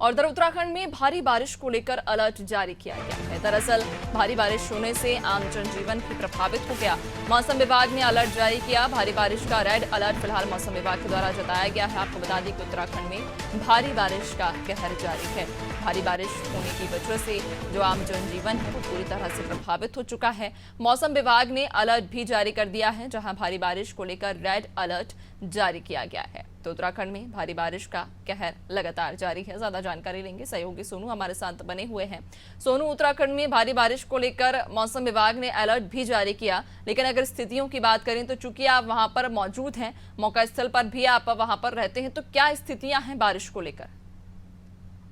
और इधर उत्तराखंड में भारी बारिश को लेकर अलर्ट जारी किया गया है। दरअसल भारी बारिश होने से आम जनजीवन भी प्रभावित हो गया। मौसम विभाग ने अलर्ट जारी किया। भारी बारिश का रेड अलर्ट फिलहाल मौसम विभाग के द्वारा जताया गया है। आपको बता दें कि उत्तराखंड में भारी बारिश का कहर जारी है। भारी बारिश होने की वजह से जो आम जनजीवन है वो पूरी तरह से प्रभावित हो चुका है। मौसम विभाग ने अलर्ट भी जारी कर दिया है, जहां भारी बारिश को लेकर रेड अलर्ट जारी किया गया है। तो उत्तराखंड में भारी बारिश का कहर लगातार जारी है। ज्यादा जानकारी लेंगे, सहयोगी सोनू हमारे साथ बने हुए हैं। सोनू, उत्तराखंड में भारी बारिश को लेकर मौसम विभाग ने अलर्ट भी जारी किया, लेकिन अगर स्थितियों की बात करें तो चूंकि आप वहां पर मौजूद हैं, मौका स्थल पर भी आप वहां पर रहते हैं, तो क्या स्थितियां हैं बारिश को लेकर?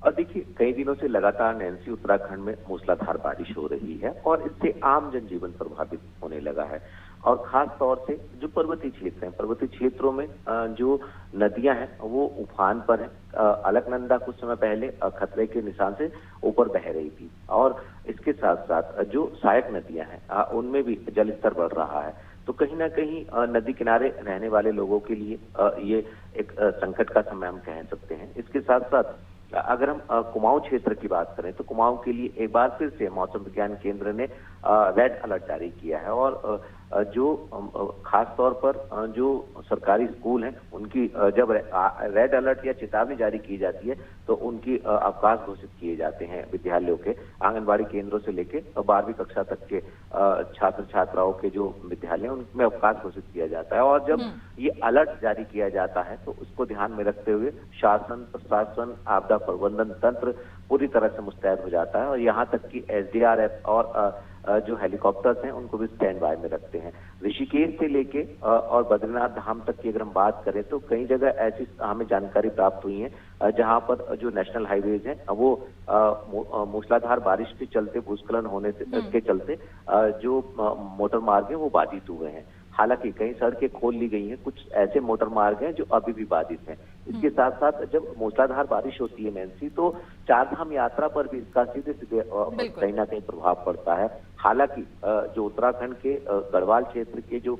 और देखिए, कई दिनों से लगातार नैन्सी उत्तराखंड में मूसलाधार बारिश हो रही है और इससे आम जनजीवन प्रभावित होने लगा है। और खास तौर से जो पर्वतीय क्षेत्र हैं, पर्वतीय क्षेत्रों में जो नदियां हैं वो उफान पर हैं। अलकनंदा कुछ समय पहले खतरे के निशान से ऊपर बह रही थी और इसके साथ साथ जो सहायक नदियां हैं उनमें भी जलस्तर बढ़ रहा है। तो कहीं ना कहीं नदी किनारे रहने वाले लोगों के लिए ये एक संकट का समय हम कह सकते हैं। इसके साथ साथ अगर हम कुमाऊं क्षेत्र की बात करें तो कुमाऊं के लिए एक बार फिर से मौसम विज्ञान केंद्र ने रेड अलर्ट जारी किया है और जो खास तौर पर जो सरकारी स्कूल हैं उनकी जब रेड अलर्ट या चेतावनी जारी की जाती है तो उनकी अवकाश घोषित किए जाते हैं। विद्यालयों के आंगनबाड़ी केंद्रों से लेके 12वीं कक्षा तक के छात्र छात्राओं के जो विद्यालय हैं उनमें अवकाश घोषित किया जाता है। और जब ये अलर्ट जारी किया जाता है तो उसको ध्यान में रखते हुए शासन, प्रशासन, आपदा प्रबंधन तंत्र पूरी तरह से मुस्तैद हो जाता है और यहाँ तक कि एसडीआरएफ और जो हेलीकॉप्टर्स हैं उनको भी स्टैंड बाय में रखते हैं। ऋषिकेश से लेके और बद्रीनाथ धाम तक की अगर हम बात करें तो कई जगह ऐसी हमें जानकारी प्राप्त हुई है जहां पर जो नेशनल हाईवेज हैं वो मूसलाधार बारिश के चलते, भूस्खलन होने के चलते जो मोटर मार्ग है वो बाधित हुए हैं। हालांकि कई सड़कें खोल ली गई हैं, कुछ ऐसे मोटर मार्ग हैं जो अभी भी बाधित हैं। इसके साथ साथ जब मूसलाधार बारिश होती है नैन्सी तो चारधाम यात्रा पर भी इसका सीधे सीधे कहीं ना कहीं प्रभाव पड़ता है। हालांकि जो उत्तराखंड के गढ़वाल क्षेत्र के जो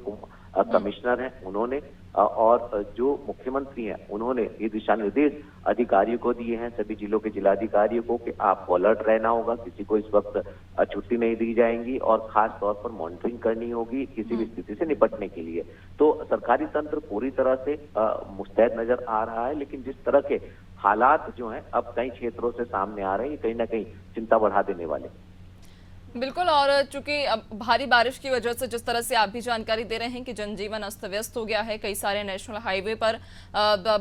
कमिश्नर हैं उन्होंने और जो मुख्यमंत्री हैं उन्होंने ये दिशा निर्देश अधिकारियों को दिए हैं, सभी जिलों के जिलाधिकारियों को, कि आपको अलर्ट रहना होगा, किसी को इस वक्त छुट्टी नहीं दी जाएंगी और खास तौर पर मॉनिटरिंग करनी होगी किसी भी स्थिति से निपटने के लिए। तो सरकारी तंत्र पूरी तरह से मुस्तैद नजर आ रहा है, लेकिन जिस तरह के हालात जो हैं अब कई क्षेत्रों से सामने आ रहे हैं, ये कहीं ना कहीं चिंता बढ़ा देने वाले। बिल्कुल, और चूंकि अब भारी बारिश की वजह से जिस तरह से आप भी जानकारी दे रहे हैं कि जनजीवन अस्त व्यस्त हो गया है, कई सारे नेशनल हाईवे पर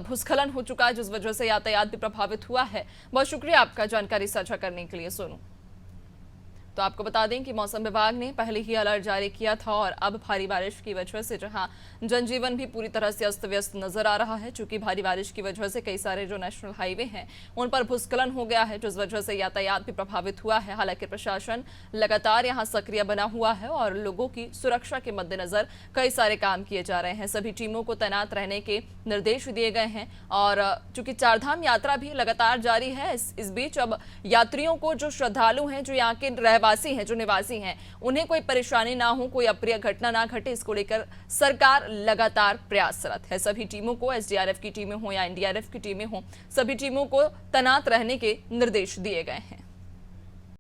भूस्खलन हो चुका है जिस वजह से यातायात भी प्रभावित हुआ है। बहुत शुक्रिया आपका जानकारी साझा करने के लिए सोनू। तो आपको बता दें कि मौसम विभाग ने पहले ही अलर्ट जारी किया था और अब भारी बारिश की वजह से जहां जनजीवन भी पूरी तरह से अस्त व्यस्त नजर आ रहा है, चूंकि भारी बारिश की वजह से कई सारे जो नेशनल हाईवे हैं उन पर भूस्खलन हो गया है जिस वजह से यातायात भी प्रभावित हुआ है। हालांकि प्रशासन लगातार यहां सक्रिय बना हुआ है और लोगों की सुरक्षा के मद्देनजर कई सारे काम किए जा रहे हैं। सभी टीमों को तैनात रहने के निर्देश दिए गए हैं और चूंकि चारधाम यात्रा भी लगातार जारी है, इस बीच अब यात्रियों को, जो श्रद्धालु हैं, जो यहाँ के रहवासी हैं, जो निवासी हैं, उन्हें कोई परेशानी ना हो, कोई अप्रिय घटना ना घटे, इसको लेकर सरकार लगातार प्रयासरत है। सभी टीमों को, एसडीआरएफ की टीमें हो या एनडीआरएफ की टीमें हो, सभी टीमों को तैनात रहने के निर्देश दिए गए हैं।